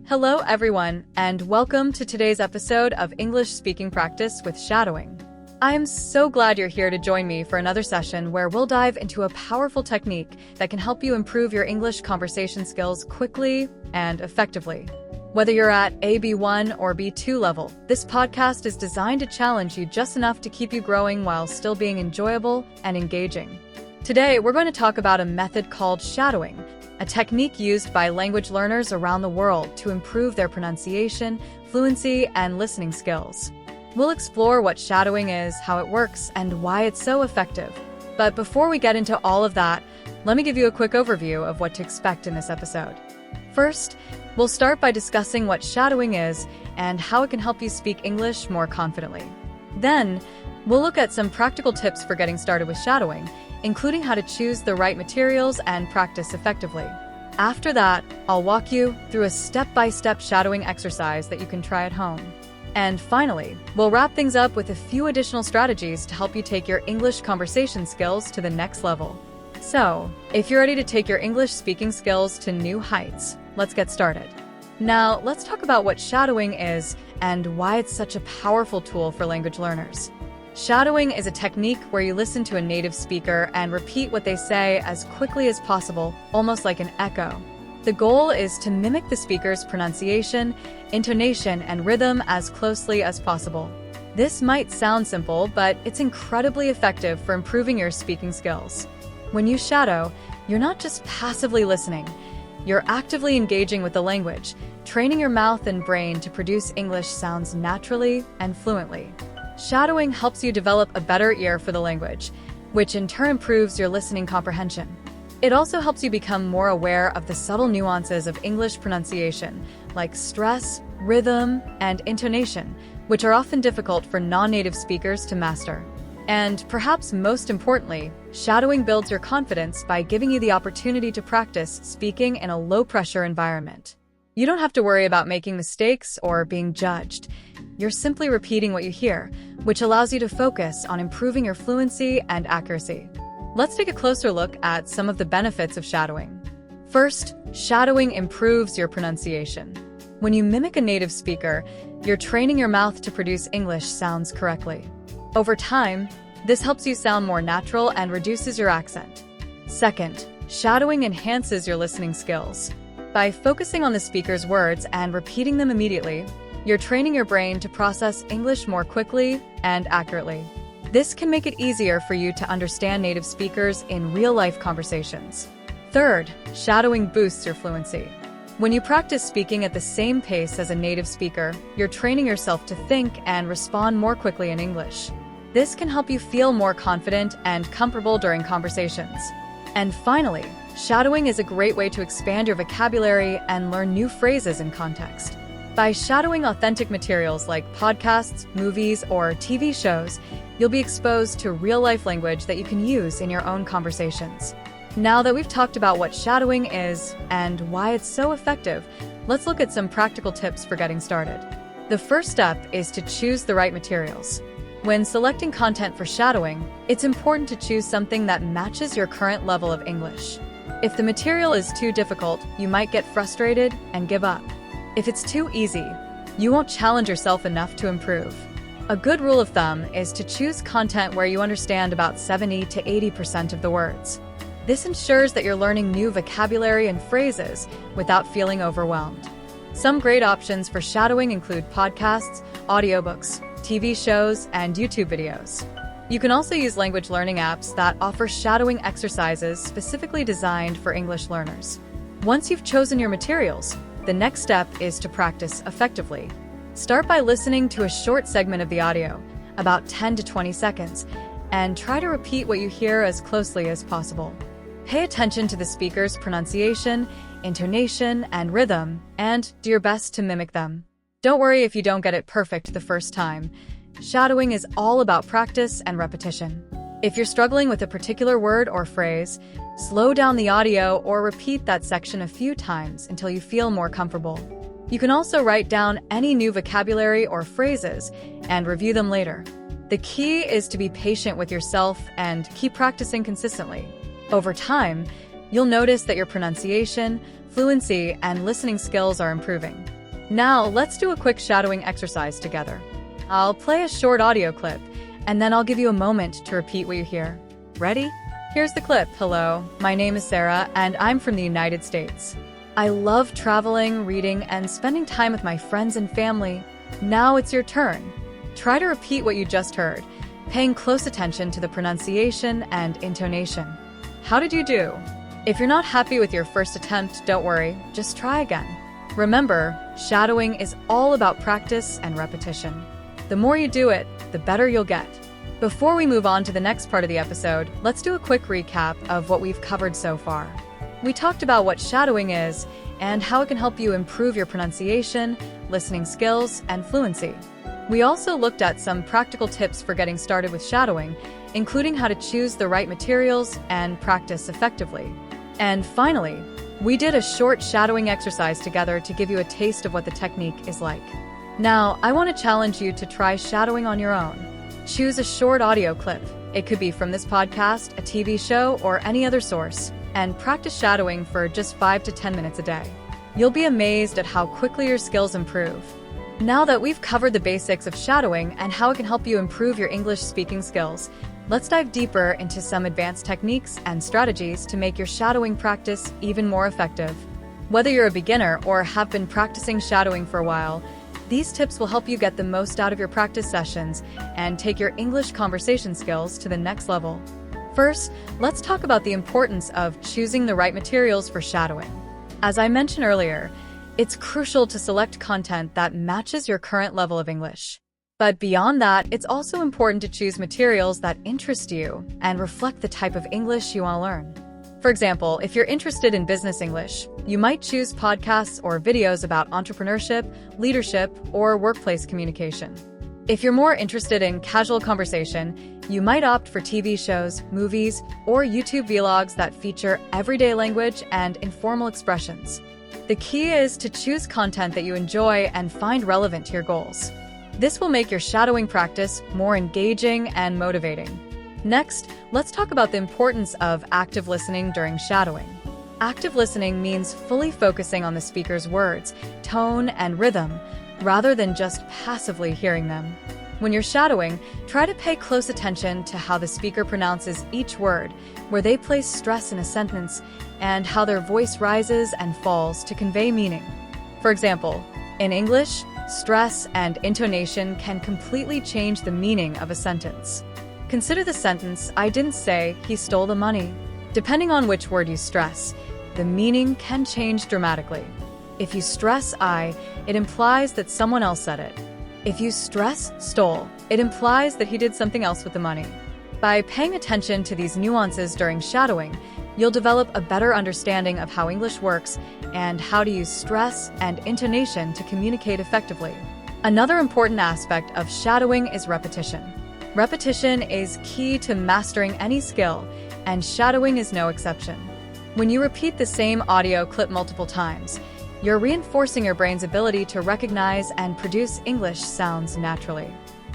Hello, everyone, and welcome to today's episode of English Speaking Practice with Shadowing. I am so glad you're here to join me for another session where we'll dive into a powerful technique that can help you improve your English conversation skills quickly and effectively. Whether you're at a B1 or B2 level, this podcast is designed to challenge you just enough to keep you growing while still being enjoyable and engaging. Today, we're going to talk about a method called shadowing, a technique used by language learners around the world to improve their pronunciation, fluency, and listening skills. We'll explore what shadowing is, how it works, and why it's so effective. But before we get into all of that, let me give you a quick overview of what to expect in this episode. First, we'll start by discussing what shadowing is and how it can help you speak English more confidently. Then, we'll look at some practical tips for getting started with shadowing, including how to choose the right materials and practice effectively. After that, I'll walk you through a step-by-step shadowing exercise that you can try at home. And finally, we'll wrap things up with a few additional strategies to help you take your English conversation skills to the next level. So, if you're ready to take your English speaking skills to new heights, let's get started. Now, let's talk about what shadowing is and why it's such a powerful tool for language learners. Shadowing is a technique where you listen to a native speaker and repeat what they say as quickly as possible, almost like an echo. The goal is to mimic the speaker's pronunciation, intonation, and rhythm as closely as possible. This might sound simple, but it's incredibly effective for improving your speaking skills. When you shadow, you're not just passively listening. You're actively engaging with the language, training your mouth and brain to produce English sounds naturally and fluently. Shadowing helps you develop a better ear for the language, which in turn improves your listening comprehension. It also helps you become more aware of the subtle nuances of English pronunciation, like stress, rhythm, and intonation, which are often difficult for non-native speakers to master. And perhaps most importantly, shadowing builds your confidence by giving you the opportunity to practice speaking in a low-pressure environment. You don't have to worry about making mistakes or being judged. You're simply repeating what you hear, which allows you to focus on improving your fluency and accuracy. Let's take a closer look at some of the benefits of shadowing. First, shadowing improves your pronunciation. When you mimic a native speaker, you're training your mouth to produce English sounds correctly. Over time, this helps you sound more natural and reduces your accent. Second, shadowing enhances your listening skills. By focusing on the speaker's words and repeating them immediately, you're training your brain to process English more quickly and accurately. This can make it easier for you to understand native speakers in real-life conversations. Third, shadowing boosts your fluency. When you practice speaking at the same pace as a native speaker, you're training yourself to think and respond more quickly in English. This can help you feel more confident and comfortable during conversations. And finally, shadowing is a great way to expand your vocabulary and learn new phrases in context. By shadowing authentic materials like podcasts, movies, or TV shows, you'll be exposed to real-life language that you can use in your own conversations. Now that we've talked about what shadowing is and why it's so effective, let's look at some practical tips for getting started. The first step is to choose the right materials. When selecting content for shadowing, it's important to choose something that matches your current level of English. If the material is too difficult, you might get frustrated and give up. If it's too easy, you won't challenge yourself enough to improve. A good rule of thumb is to choose content where you understand about 70 to 80% of the words. This ensures that you're learning new vocabulary and phrases without feeling overwhelmed. Some great options for shadowing include podcasts, audiobooks, TV shows, and YouTube videos. You can also use language learning apps that offer shadowing exercises specifically designed for English learners. Once you've chosen your materials, the next step is to practice effectively. Start by listening to a short segment of the audio, about 10 to 20 seconds, and try to repeat what you hear as closely as possible. Pay attention to the speaker's pronunciation, intonation, and rhythm, and do your best to mimic them. Don't worry if you don't get it perfect the first time. Shadowing is all about practice and repetition. If you're struggling with a particular word or phrase, slow down the audio or repeat that section a few times until you feel more comfortable. You can also write down any new vocabulary or phrases and review them later. The key is to be patient with yourself and keep practicing consistently. Over time, you'll notice that your pronunciation, fluency, and listening skills are improving. Now, let's do a quick shadowing exercise together. I'll play a short audio clip, and then I'll give you a moment to repeat what you hear. Ready? Here's the clip. Hello, my name is Sarah, and I'm from the United States. I love traveling, reading, and spending time with my friends and family. Now it's your turn. Try to repeat what you just heard, paying close attention to the pronunciation and intonation. How did you do? If you're not happy with your first attempt, don't worry, just try again. Remember, shadowing is all about practice and repetition. The more you do it, the better you'll get. Before we move on to the next part of the episode, let's do a quick recap of what we've covered so far. We talked about what shadowing is and how it can help you improve your pronunciation, listening skills, and fluency. We also looked at some practical tips for getting started with shadowing, including how to choose the right materials and practice effectively. And finally, we did a short shadowing exercise together to give you a taste of what the technique is like. Now, I want to challenge you to try shadowing on your own. Choose a short audio clip. It could be from this podcast, a TV show, or any other source, and practice shadowing for just 5 to 10 minutes a day. You'll be amazed at how quickly your skills improve. Now that we've covered the basics of shadowing and how it can help you improve your English speaking skills, let's dive deeper into some advanced techniques and strategies to make your shadowing practice even more effective. Whether you're a beginner or have been practicing shadowing for a while, these tips will help you get the most out of your practice sessions and take your English conversation skills to the next level. First, let's talk about the importance of choosing the right materials for shadowing. As I mentioned earlier, it's crucial to select content that matches your current level of English. But beyond that, it's also important to choose materials that interest you and reflect the type of English you want to learn. For example, if you're interested in business English, you might choose podcasts or videos about entrepreneurship, leadership, or workplace communication. If you're more interested in casual conversation, you might opt for TV shows, movies, or YouTube vlogs that feature everyday language and informal expressions. The key is to choose content that you enjoy and find relevant to your goals. This will make your shadowing practice more engaging and motivating. Next, let's talk about the importance of active listening during shadowing. Active listening means fully focusing on the speaker's words, tone, and rhythm, rather than just passively hearing them. When you're shadowing, try to pay close attention to how the speaker pronounces each word, where they place stress in a sentence, and how their voice rises and falls to convey meaning. For example, in English, stress and intonation can completely change the meaning of a sentence. Consider the sentence, "I didn't say he stole the money." Depending on which word you stress, the meaning can change dramatically. If you stress "I," it implies that someone else said it. If you stress "stole," it implies that he did something else with the money. By paying attention to these nuances during shadowing, you'll develop a better understanding of how English works and how to use stress and intonation to communicate effectively. Another important aspect of shadowing is repetition. Repetition is key to mastering any skill, and shadowing is no exception. When you repeat the same audio clip multiple times, you're reinforcing your brain's ability to recognize and produce English sounds naturally.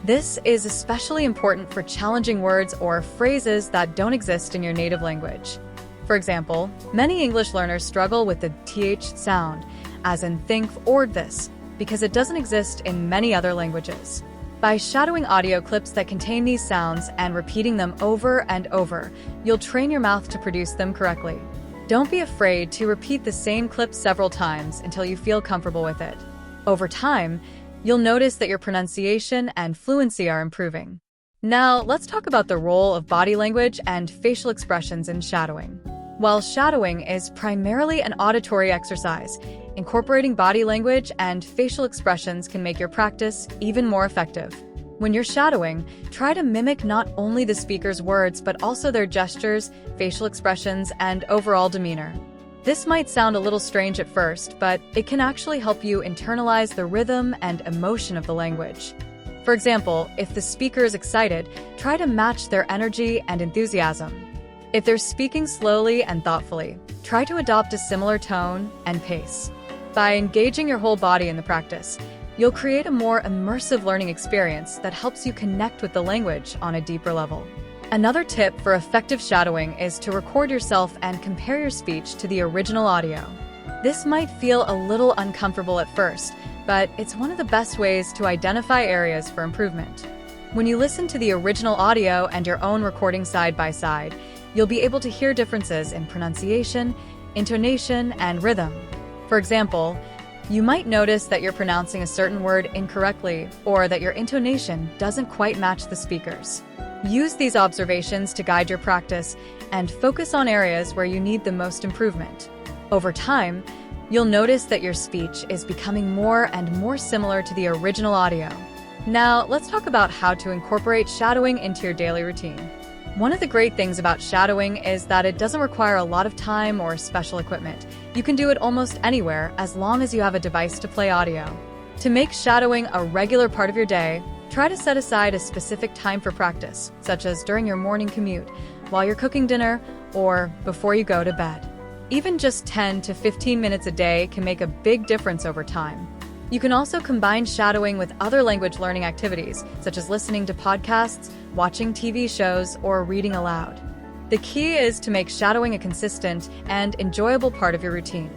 This is especially important for challenging words or phrases that don't exist in your native language. For example, many English learners struggle with the th sound, as in think or this, because it doesn't exist in many other languages. By shadowing audio clips that contain these sounds and repeating them over and over, you'll train your mouth to produce them correctly. Don't be afraid to repeat the same clip several times until you feel comfortable with it. Over time, you'll notice that your pronunciation and fluency are improving. Now, let's talk about the role of body language and facial expressions in shadowing. While shadowing is primarily an auditory exercise, incorporating body language and facial expressions can make your practice even more effective. When you're shadowing, try to mimic not only the speaker's words but also their gestures, facial expressions, and overall demeanor. This might sound a little strange at first, but it can actually help you internalize the rhythm and emotion of the language. For example, if the speaker is excited, try to match their energy and enthusiasm. If they're speaking slowly and thoughtfully, try to adopt a similar tone and pace. By engaging your whole body in the practice, you'll create a more immersive learning experience that helps you connect with the language on a deeper level. Another tip for effective shadowing is to record yourself and compare your speech to the original audio. This might feel a little uncomfortable at first, but it's one of the best ways to identify areas for improvement. When you listen to the original audio and your own recording side by side, you'll be able to hear differences in pronunciation, intonation, and rhythm. For example, you might notice that you're pronouncing a certain word incorrectly or that your intonation doesn't quite match the speaker's. Use these observations to guide your practice and focus on areas where you need the most improvement. Over time, you'll notice that your speech is becoming more and more similar to the original audio. Now, let's talk about how to incorporate shadowing into your daily routine. One of the great things about shadowing is that it doesn't require a lot of time or special equipment. You can do it almost anywhere as long as you have a device to play audio. To make shadowing a regular part of your day, try to set aside a specific time for practice, such as during your morning commute, while you're cooking dinner, or before you go to bed. Even just 10 to 15 minutes a day can make a big difference over time. You can also combine shadowing with other language learning activities, such as listening to podcasts, watching TV shows, or reading aloud. The key is to make shadowing a consistent and enjoyable part of your routine.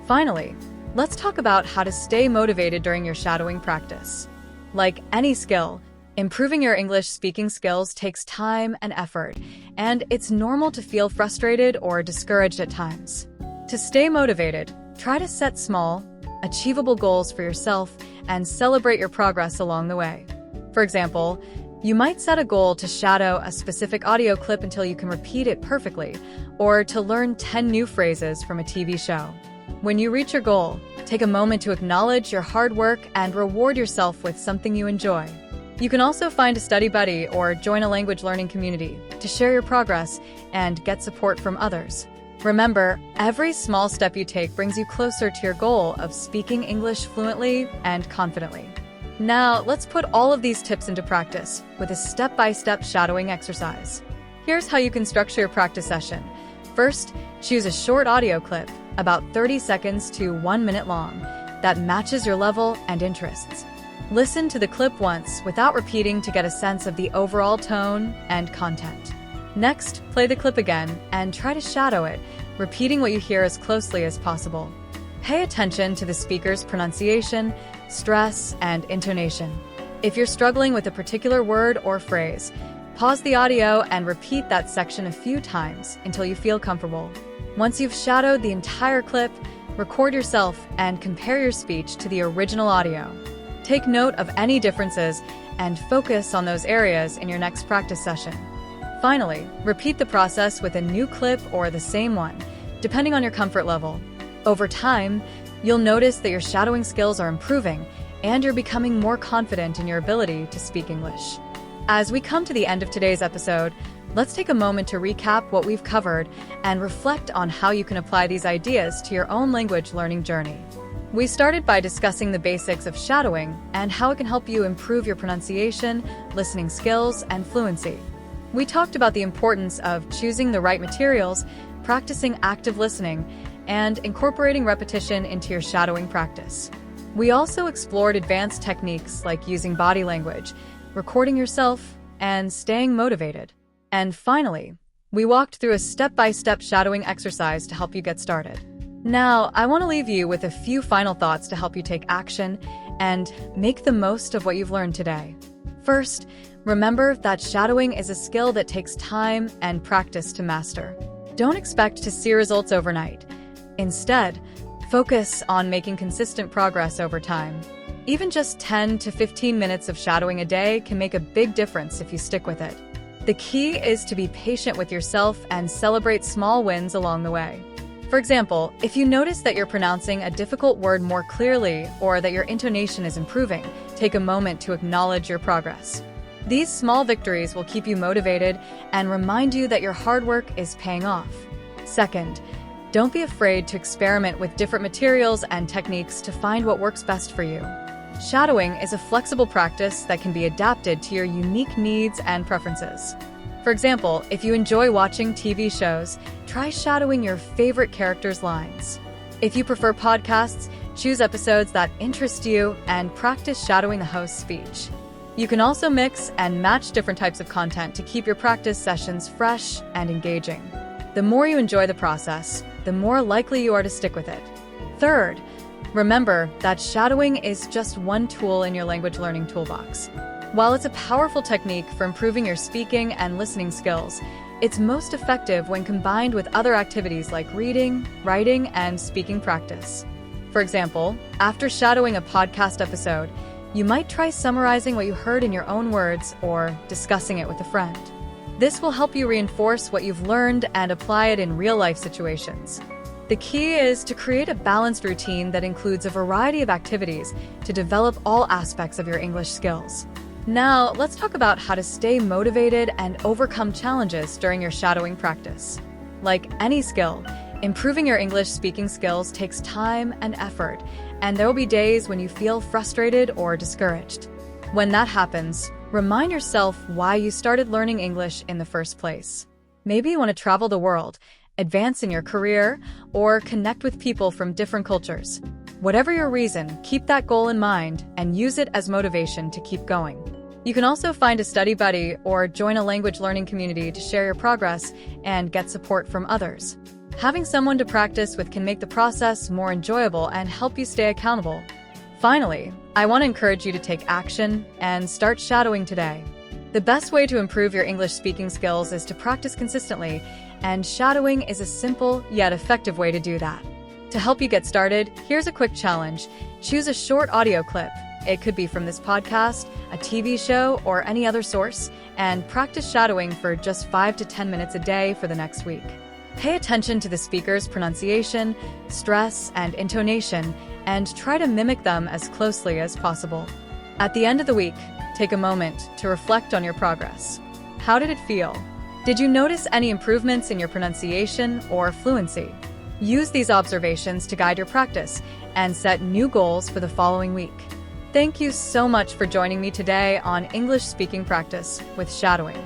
Finally, let's talk about how to stay motivated during your shadowing practice. Like any skill, improving your English speaking skills takes time and effort, and it's normal to feel frustrated or discouraged at times. To stay motivated, try to set small, achievable goals for yourself and celebrate your progress along the way. For example, you might set a goal to shadow a specific audio clip until you can repeat it perfectly, or to learn 10 new phrases from a TV show. When you reach your goal, take a moment to acknowledge your hard work and reward yourself with something you enjoy. You can also find a study buddy or join a language learning community to share your progress and get support from others. Remember, every small step you take brings you closer to your goal of speaking English fluently and confidently. Now, let's put all of these tips into practice with a step-by-step shadowing exercise. Here's how you can structure your practice session. First, choose a short audio clip, about 30 seconds to 1 minute long, that matches your level and interests. Listen to the clip once without repeating to get a sense of the overall tone and content. Next, play the clip again and try to shadow it, repeating what you hear as closely as possible. Pay attention to the speaker's pronunciation, stress, and intonation. If you're struggling with a particular word or phrase, pause the audio and repeat that section a few times until you feel comfortable. Once you've shadowed the entire clip, record yourself and compare your speech to the original audio. Take note of any differences and focus on those areas in your next practice session. Finally, repeat the process with a new clip or the same one, depending on your comfort level. Over time, you'll notice that your shadowing skills are improving and you're becoming more confident in your ability to speak English. As we come to the end of today's episode, let's take a moment to recap what we've covered and reflect on how you can apply these ideas to your own language learning journey. We started by discussing the basics of shadowing and how it can help you improve your pronunciation, listening skills, and fluency. We talked about the importance of choosing the right materials, practicing active listening, and incorporating repetition into your shadowing practice. We also explored advanced techniques like using body language, recording yourself, and staying motivated. And finally, we walked through a step-by-step shadowing exercise to help you get started. Now, I want to leave you with a few final thoughts to help you take action and make the most of what you've learned today. First, remember that shadowing is a skill that takes time and practice to master. Don't expect to see results overnight. Instead, focus on making consistent progress over time. Even just 10 to 15 minutes of shadowing a day can make a big difference if you stick with it. The key is to be patient with yourself and celebrate small wins along the way. For example, if you notice that you're pronouncing a difficult word more clearly or that your intonation is improving, take a moment to acknowledge your progress. These small victories will keep you motivated and remind you that your hard work is paying off. Second, don't be afraid to experiment with different materials and techniques to find what works best for you. Shadowing is a flexible practice that can be adapted to your unique needs and preferences. For example, if you enjoy watching TV shows, try shadowing your favorite characters' lines. If you prefer podcasts, choose episodes that interest you and practice shadowing the host's speech. You can also mix and match different types of content to keep your practice sessions fresh and engaging. The more you enjoy the process, the more likely you are to stick with it. Third, remember that shadowing is just one tool in your language learning toolbox. While it's a powerful technique for improving your speaking and listening skills, it's most effective when combined with other activities like reading, writing, and speaking practice. For example, after shadowing a podcast episode, you might try summarizing what you heard in your own words or discussing it with a friend. This will help you reinforce what you've learned and apply it in real-life situations. The key is to create a balanced routine that includes a variety of activities to develop all aspects of your English skills. Now, let's talk about how to stay motivated and overcome challenges during your shadowing practice. Like any skill, improving your English speaking skills takes time and effort, and there will be days when you feel frustrated or discouraged. When that happens, remind yourself why you started learning English in the first place. Maybe you want to travel the world, advance in your career, or connect with people from different cultures. Whatever your reason, keep that goal in mind and use it as motivation to keep going. You can also find a study buddy or join a language learning community to share your progress and get support from others. Having someone to practice with can make the process more enjoyable and help you stay accountable. Finally, I want to encourage you to take action and start shadowing today. The best way to improve your English speaking skills is to practice consistently, and shadowing is a simple yet effective way to do that. To help you get started, here's a quick challenge. Choose a short audio clip. It could be from this podcast, a TV show, or any other source, and practice shadowing for just 5 to 10 minutes a day for the next week. Pay attention to the speaker's pronunciation, stress, and intonation, and try to mimic them as closely as possible. At the end of the week, take a moment to reflect on your progress. How did it feel? Did you notice any improvements in your pronunciation or fluency? Use these observations to guide your practice and set new goals for the following week. Thank you so much for joining me today on English Speaking Practice with Shadowing.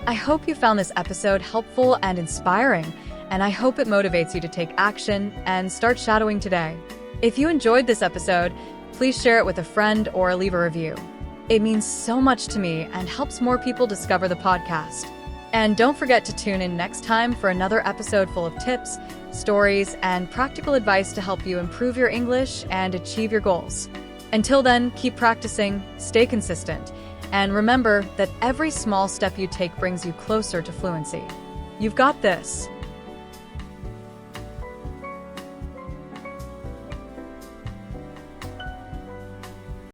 I hope you found this episode helpful and inspiring, and I hope it motivates you to take action and start shadowing today. If you enjoyed this episode, please share it with a friend or leave a review. It means so much to me and helps more people discover the podcast. And don't forget to tune in next time for another episode full of tips, stories, and practical advice to help you improve your English and achieve your goals. Until then, keep practicing, stay consistent, and remember that every small step you take brings you closer to fluency. You've got this.